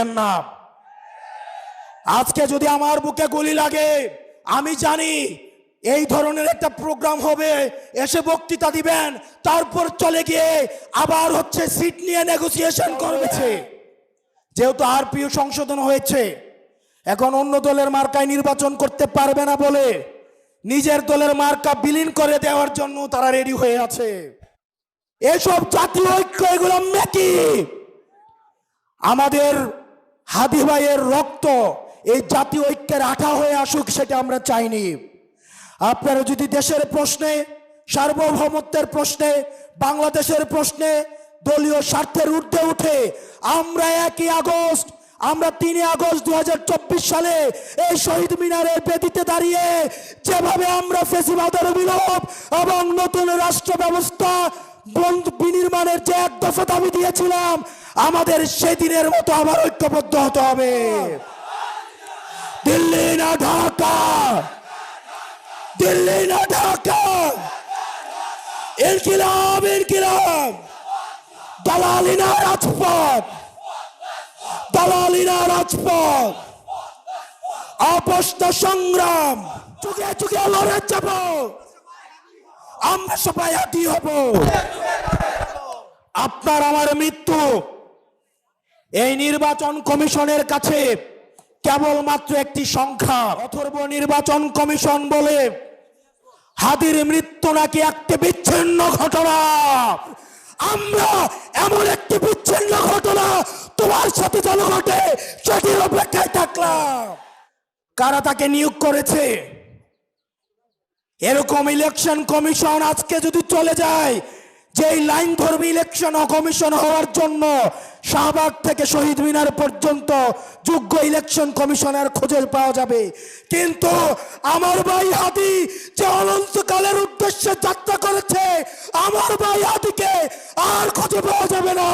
দিবেন না। আজকে যদি আমার বুকে গুলি লাগে, আমি জানি এই ধরনের একটা প্রোগ্রাম হবে, এসে বক্তৃতা দিবেন, তারপর চলে গিয়ে আবার হচ্ছে সিট নিয়ে নেগোসিয়েশন করবেছে। যেহেতু আরপিও সংশোধন হয়েছে, এখন অন্য দলের মার্কায় নির্বাচন করতে পারবে না বলে নিজের দলের মার্কা বিলীন করে দেওয়ার জন্য তারা রেডি হয়ে আছে। এসব জাতীয় ঐক্য, এগুলো মেকি। আমাদের হাদি ভাইয়ের রক্ত এই জাতীয় ঐক্যের আঠা হয়ে আসুক, সেটা আমরা চাইনি। আপনারা যদি দেশের প্রশ্নে, সার্বভৌমত্বের প্রশ্নে, বাংলাদেশের প্রশ্নে দলীয় স্বার্থের ঊর্ধ্বে উঠে আমরা 1 আগস্ট, আমরা 3 আগস্ট 2024 সালে এই শহীদ মিনারের বেদিতে দাঁড়িয়ে যেভাবে আমরা ফ্যাসিবাদের বিলোপ এবং নতুন রাষ্ট্র ব্যবস্থা বিনির্মাণের যে এক দফা দাবি দিয়েছিলাম, আমাদের সেদিনের মতো আবার ঐক্যবদ্ধ হতে হবে। দিল্লি না ঢাকা, দিল্লি না ঢাকা, ইনকিলাব ইনকিলাব, দালালি না রাজপথ, দালালি না রাজপথ, আপোষ না সংগ্রাম, চুকে চুকে লড়ে যাব, আমরা সবাই হাতি হব। আপনার আমার মৃত্যু এই নির্বাচন কমিশনের কাছে কেবলমাত্র একটি সংখ্যা। অথর্ব নির্বাচন কমিশন বলে হাদির মৃত্যু নাকি একটি বিচ্ছিন্ন ঘটনা। আমরা এমন একটি বিচ্ছিন্ন ঘটনা তোমার সাথে যেন ঘটে সেটির অপেক্ষায় থাকলাম। কারা তাকে নিয়োগ করেছে? এরকম ইলেকশন কমিশন আজকে যদি চলে যায়, যে লাইন ধর্মী ইলেকশন কমিশন হওয়ার জন্য শাহবাগ থেকে শহীদ মিনার পর্যন্ত যোগ্য ইলেকশন কমিশনার খুঁজে পাওয়া যাবে, কিন্তু আমার ভাই হাদি যে অনন্তকালের উদ্দেশ্যে যাত্রা করেছে, আমার ভাই হাদিকে আর খুঁজে পাওয়া যাবে না।